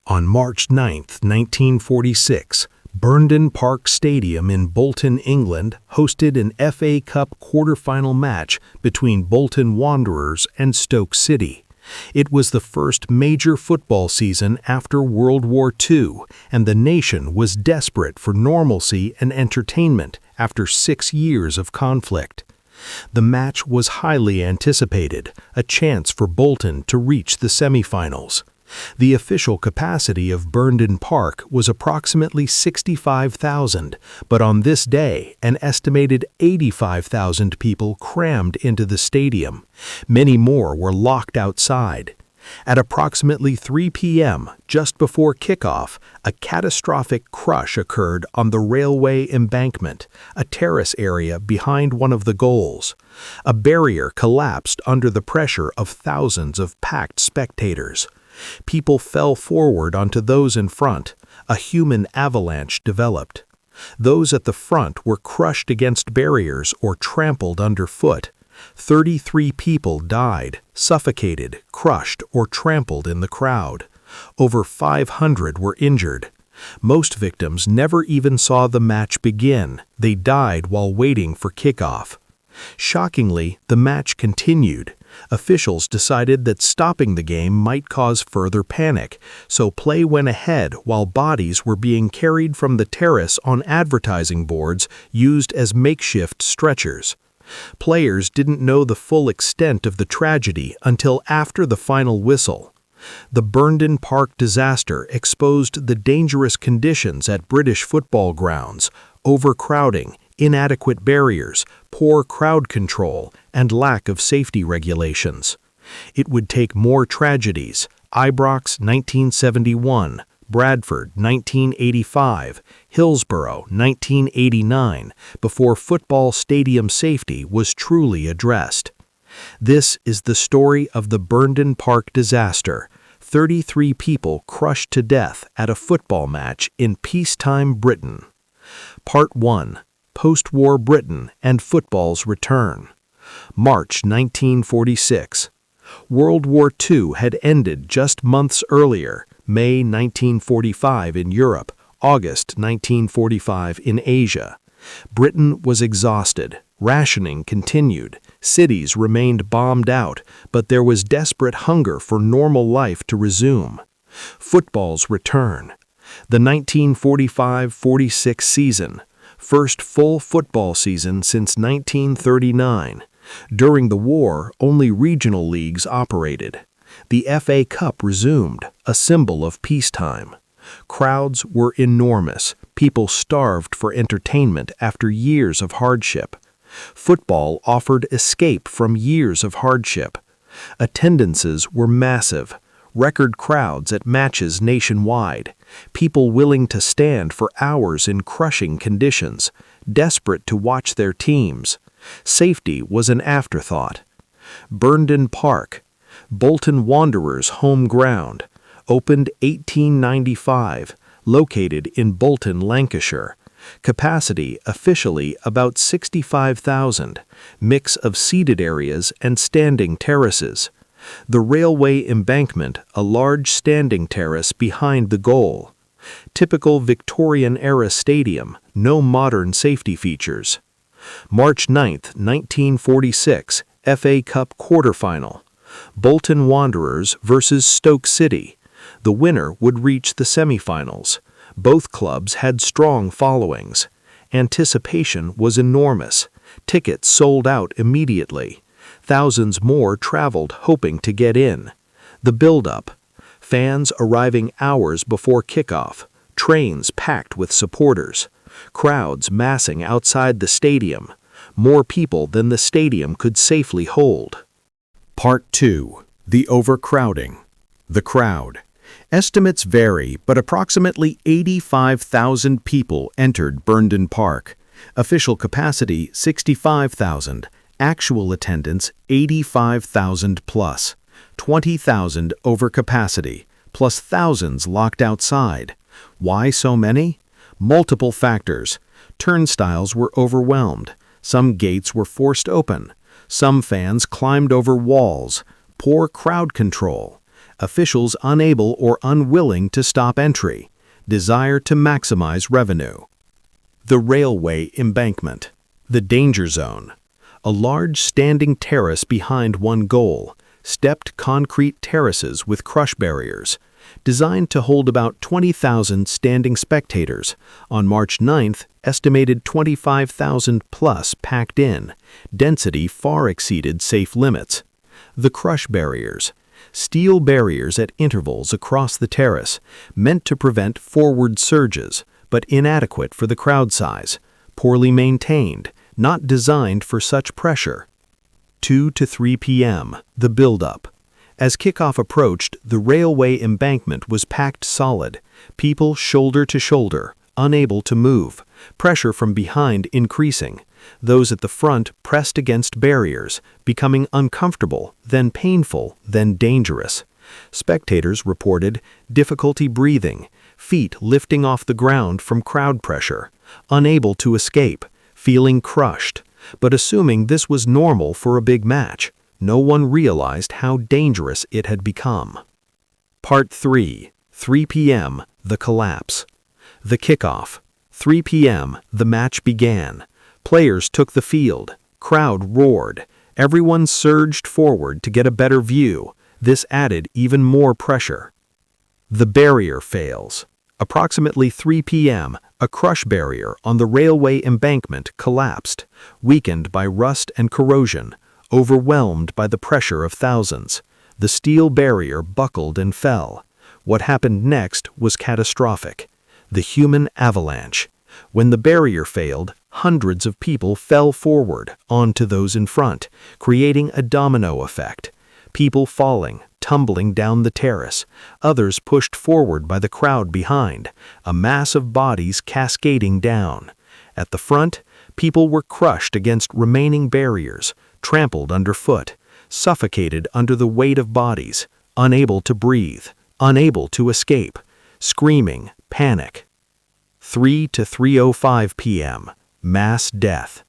On March 9, 1946, Burnden Park Stadium in Bolton, England, hosted an FA Cup quarter-final match between Bolton Wanderers and Stoke City. It was the first major football season after World War II, and the nation was desperate for normalcy and entertainment after 6 years of conflict. The match was highly anticipated, a chance for Bolton to reach the semifinals. The official capacity of Burnden Park was approximately 65,000, but on this day, an estimated 85,000 people crammed into the stadium. Many more were locked outside. At approximately 3 p.m., just before kickoff, a catastrophic crush occurred on the railway embankment, a terrace area behind one of the goals. A barrier collapsed under the pressure of thousands of packed spectators. People fell forward onto those in front. A human avalanche developed. Those at the front were crushed against barriers or trampled underfoot. 33 people died, suffocated, crushed, or trampled in the crowd. Over 500 were injured. Most victims never even saw the match begin. They died while waiting for kickoff. Shockingly, the match continued. Officials decided that stopping the game might cause further panic, so play went ahead while bodies were being carried from the terrace on advertising boards used as makeshift stretchers. Players didn't know the full extent of the tragedy until after the final whistle. The Burnden Park Disaster exposed the dangerous conditions at British football grounds: overcrowding, inadequate barriers, poor crowd control, and lack of safety regulations. It would take more tragedies: Ibrox 1971, Bradford 1985, Hillsborough 1989, before football stadium safety was truly addressed. This is the story of the Burnden Park Disaster: 33 people crushed to death at a football match in peacetime Britain. Part 1. Post-war Britain and football's return. March 1946. World War II had ended just months earlier, May 1945 in Europe, August 1945 in Asia. Britain was exhausted. Rationing continued. Cities remained bombed out, but there was desperate hunger for normal life to resume. Football's return. The 1945-46 season. First full football season since 1939. During the war, only regional leagues operated. The FA Cup resumed, a symbol of peacetime. Crowds were enormous. People starved for entertainment after years of hardship. Football offered escape from years of hardship. Attendances were massive. Record crowds at matches nationwide. People willing to stand for hours in crushing conditions, desperate to watch their teams. Safety was an afterthought. Burnden Park, Bolton Wanderers' home ground, opened 1895, located in Bolton, Lancashire. Capacity officially about 65,000, mix of seated areas and standing terraces. The railway embankment, a large standing terrace behind the goal. Typical Victorian-era stadium, no modern safety features. March 9, 1946, FA Cup quarterfinal. Bolton Wanderers versus Stoke City. The winner would reach the semifinals. Both clubs had strong followings. Anticipation was enormous. Tickets sold out immediately. Thousands more traveled hoping to get in. The build-up. Fans arriving hours before kickoff. Trains packed with supporters. Crowds massing outside the stadium. More people than the stadium could safely hold. Part 2. The overcrowding. The crowd. Estimates vary, but approximately 85,000 people entered Burnden Park. Official capacity 65,000. Actual attendance 85,000 plus. 20,000 over capacity, plus thousands locked outside. Why so many? Multiple factors. Turnstiles were overwhelmed. Some gates were forced open. Some fans climbed over walls. Poor crowd control. Officials unable or unwilling to stop entry. Desire to maximize revenue. The railway embankment. The danger zone. A large standing terrace behind one goal. Stepped concrete terraces with crush barriers. Designed to hold about 20,000 standing spectators. On March 9th, estimated 25,000 plus packed in. Density far exceeded safe limits. The crush barriers. Steel barriers at intervals across the terrace, meant to prevent forward surges, but inadequate for the crowd size. Poorly maintained, not designed for such pressure. 2 to 3 p.m., the build-up. As kickoff approached, the railway embankment was packed solid, people shoulder to shoulder, unable to move, pressure from behind increasing. Those at the front pressed against barriers, becoming uncomfortable, then painful, then dangerous. Spectators reported difficulty breathing, feet lifting off the ground from crowd pressure, unable to escape, feeling crushed. But assuming this was normal for a big match, no one realized how dangerous it had become. Part 3. 3 p.m. The collapse. The kickoff. 3 p.m. The match began. Players took the field. Crowd roared. Everyone surged forward to get a better view. This added even more pressure. The barrier fails. Approximately 3 p.m., a crush barrier on the railway embankment collapsed, weakened by rust and corrosion, overwhelmed by the pressure of thousands. The steel barrier buckled and fell. What happened next was catastrophic. The human avalanche. When the barrier failed, hundreds of people fell forward onto those in front, creating a domino effect. People falling, tumbling down the terrace, others pushed forward by the crowd behind, a mass of bodies cascading down. At the front, people were crushed against remaining barriers, trampled underfoot, suffocated under the weight of bodies, unable to breathe, unable to escape, screaming, panic. 3 to 3:05 p.m. Mass death.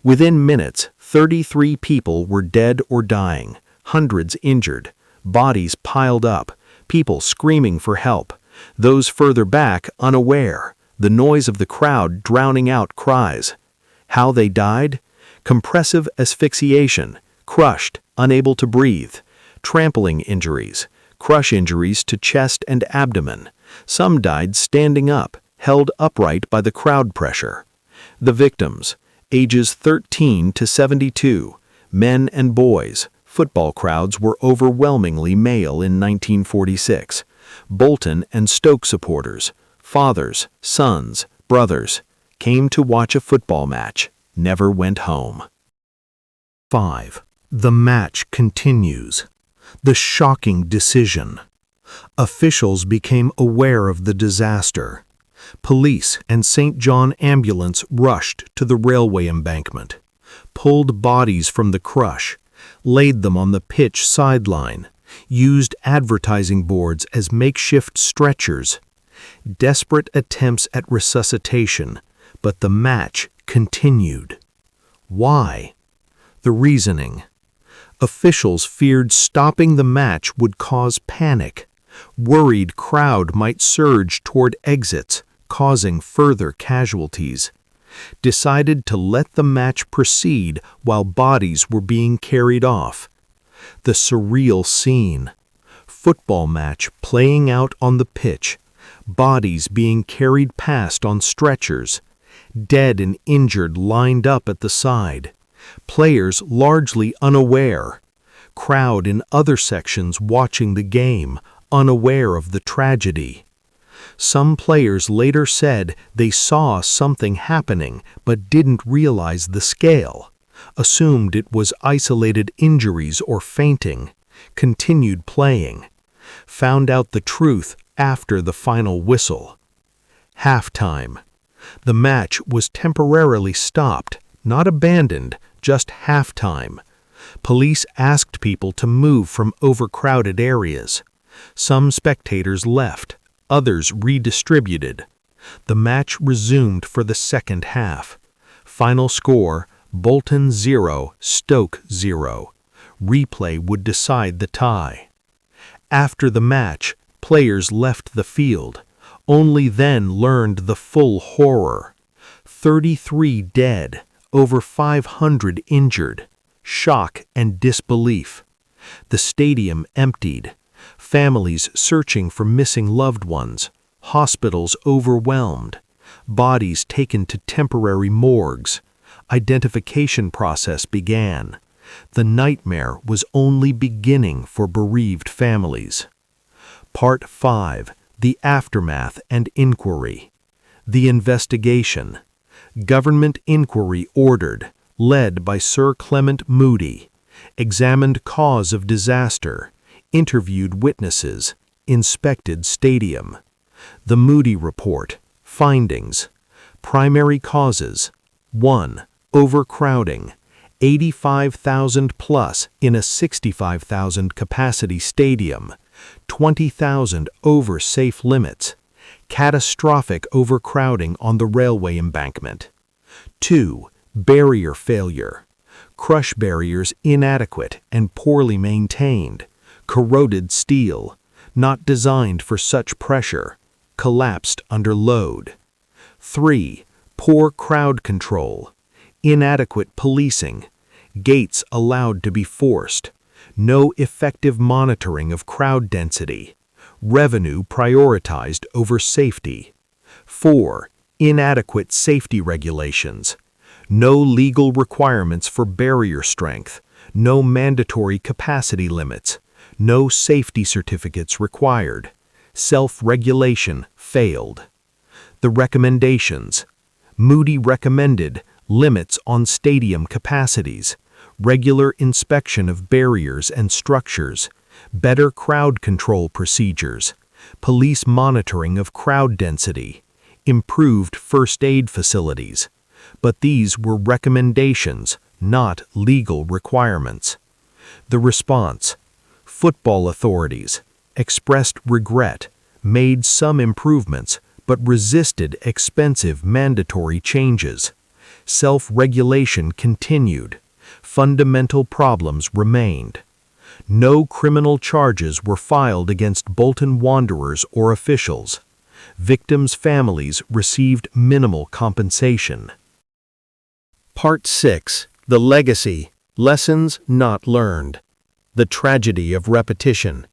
Within minutes, 33 people were dead or dying, hundreds injured, bodies piled up, people screaming for help, those further back unaware, the noise of the crowd drowning out cries. How they died? Compressive asphyxiation, crushed, unable to breathe, trampling injuries, crush injuries to chest and abdomen. Some died standing up, held upright by the crowd pressure. The victims, ages 13 to 72, men and boys. Football crowds were overwhelmingly male in 1946. Bolton and Stoke supporters, fathers, sons, brothers, came to watch a football match, never went home. 5. The match continues. The shocking decision. Officials became aware of the disaster. Police and St. John ambulance rushed to the railway embankment, pulled bodies from the crush, laid them on the pitch sideline, used advertising boards as makeshift stretchers. Desperate attempts at resuscitation, but the match continued. Why? The reasoning. Officials feared stopping the match would cause panic. Worried crowd might surge toward exits, causing further casualties. Decided to let the match proceed while bodies were being carried off. The surreal scene. Football match playing out on the pitch. Bodies being carried past on stretchers. Dead and injured lined up at the side. Players largely unaware. Crowd in other sections watching the game, unaware of the tragedy. Some players later said they saw something happening but didn't realize the scale, assumed it was isolated injuries or fainting, continued playing, found out the truth after the final whistle. Halftime. The match was temporarily stopped, not abandoned, just halftime. Police asked people to move from overcrowded areas. Some spectators left. Others redistributed. The match resumed for the second half. Final score, Bolton 0, Stoke 0. Replay would decide the tie. After the match, players left the field, only then learned the full horror. 33 dead, over 500 injured. Shock and disbelief. The stadium emptied. Families searching for missing loved ones. Hospitals overwhelmed. Bodies taken to temporary morgues. Identification process began. The nightmare was only beginning for bereaved families. Part 5. The Aftermath and Inquiry. The Investigation. Government inquiry ordered, led by Sir Clement Moody. Examined cause of disaster. Interviewed witnesses. Inspected stadium. The Moody Report. Findings. Primary causes. 1. Overcrowding. 85,000 plus in a 65,000 capacity stadium. 20,000 over safe limits. Catastrophic overcrowding on the railway embankment. 2. Barrier failure. Crush barriers inadequate and poorly maintained. Corroded steel. Not designed for such pressure. Collapsed under load. 3. Poor crowd control. Inadequate policing. Gates allowed to be forced. No effective monitoring of crowd density. Revenue prioritized over safety. 4. Inadequate safety regulations. No legal requirements for barrier strength. No mandatory capacity limits. No safety certificates required. Self-regulation failed. The recommendations. Moody recommended limits on stadium capacities, regular inspection of barriers and structures, better crowd control procedures, police monitoring of crowd density, improved first aid facilities. But these were recommendations, not legal requirements. The response. Football authorities expressed regret, made some improvements, but resisted expensive mandatory changes. Self-regulation continued. Fundamental problems remained. No criminal charges were filed against Bolton Wanderers or officials. Victims' families received minimal compensation. Part 6. The Legacy. Lessons Not Learned. The Tragedy of Repetition.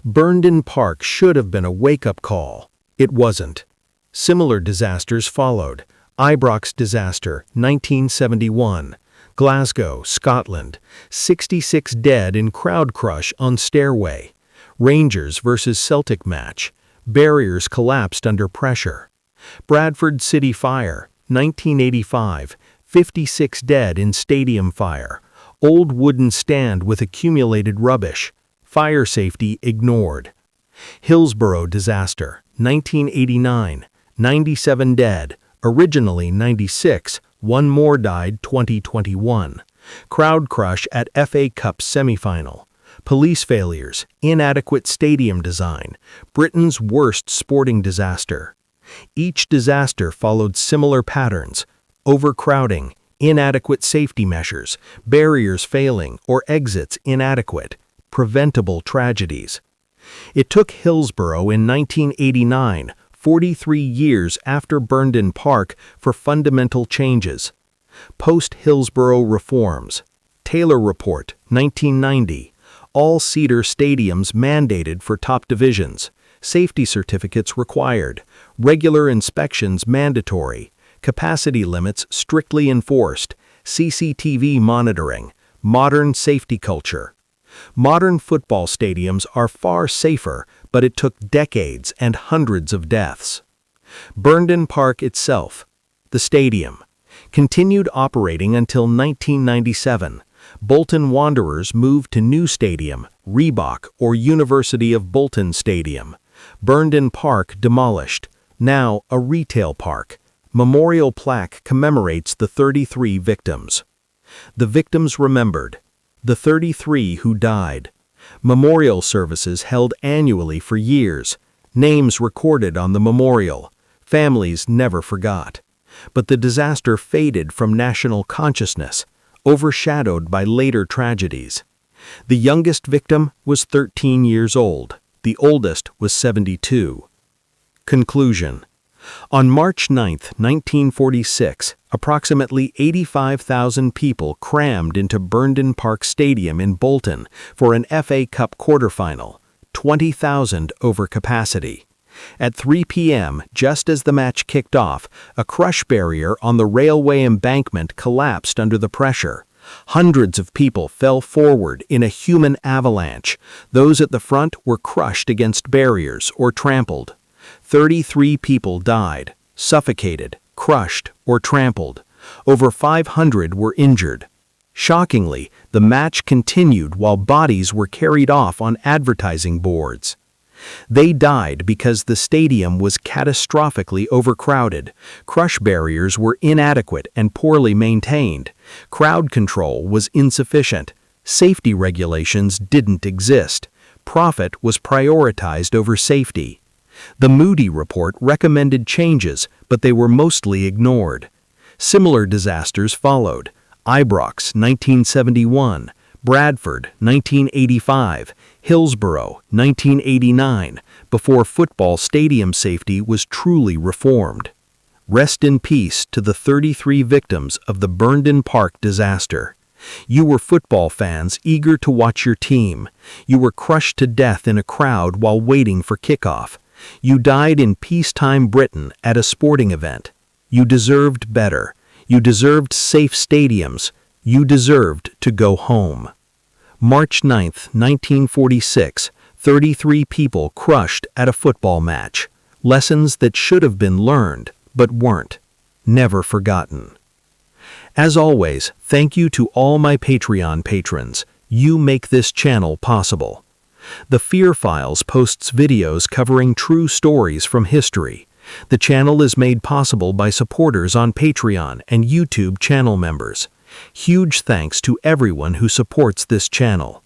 Burnden Park should have been a wake-up call. It wasn't. Similar disasters followed. Ibrox disaster, 1971. Glasgow, Scotland. 66 dead in crowd crush on stairway. Rangers vs Celtic match. Barriers collapsed under pressure. Bradford City fire, 1985. 56 dead in stadium fire. Old wooden stand with accumulated rubbish. Fire safety ignored. Hillsborough disaster, 1989. 97 dead. Originally 96, one more died 2021. Crowd crush at FA Cup semifinal. Police failures, inadequate stadium design, Britain's worst sporting disaster. Each disaster followed similar patterns: overcrowding, inadequate safety measures, barriers failing or exits inadequate, preventable tragedies. It took Hillsborough in 1989, 43 years after Burnden Park, for fundamental changes. Post-Hillsborough reforms. Taylor Report, 1990. All-seater stadiums mandated for top divisions. Safety certificates required. Regular inspections mandatory. Capacity limits strictly enforced. CCTV monitoring. Modern safety culture. Modern football stadiums are far safer, but it took decades and hundreds of deaths. Burnden Park itself, the stadium, continued operating until 1997. Bolton Wanderers moved to new stadium, Reebok or University of Bolton Stadium. Burnden Park demolished, now a retail park. Memorial plaque commemorates the 33 victims. The victims remembered. The 33 who died. Memorial services held annually for years. Names recorded on the memorial. Families never forgot. But the disaster faded from national consciousness, overshadowed by later tragedies. The youngest victim was 13 years old. The oldest was 72. Conclusion. On March 9, 1946, approximately 85,000 people crammed into Burnden Park Stadium in Bolton for an FA Cup quarterfinal, 20,000 over capacity. At 3 p.m., just as the match kicked off, a crush barrier on the railway embankment collapsed under the pressure. Hundreds of people fell forward in a human avalanche. Those at the front were crushed against barriers or trampled. 33 people died, suffocated, crushed, or trampled. Over 500 were injured. Shockingly, the match continued while bodies were carried off on advertising boards. They died because the stadium was catastrophically overcrowded, crush barriers were inadequate and poorly maintained, crowd control was insufficient, safety regulations didn't exist, profit was prioritized over safety. The Moody report recommended changes, but they were mostly ignored. Similar disasters followed: Ibrox, 1971, Bradford, 1985, Hillsborough, 1989, before football stadium safety was truly reformed. Rest in peace to the 33 victims of the Burnden Park disaster. You were football fans eager to watch your team. You were crushed to death in a crowd while waiting for kickoff. You died in peacetime Britain at a sporting event. You deserved better. You deserved safe stadiums. You deserved to go home. March 9, 1946, 33 people crushed at a football match. Lessons that should have been learned, but weren't. Never forgotten. As always, thank you to all my Patreon patrons. You make this channel possible. The Fear Files posts videos covering true stories from history. The channel is made possible by supporters on Patreon and YouTube channel members. Huge thanks to everyone who supports this channel.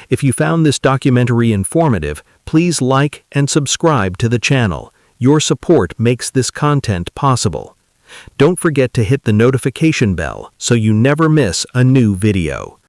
If you found this documentary informative, please like and subscribe to the channel. Your support makes this content possible. Don't forget to hit the notification bell so you never miss a new video.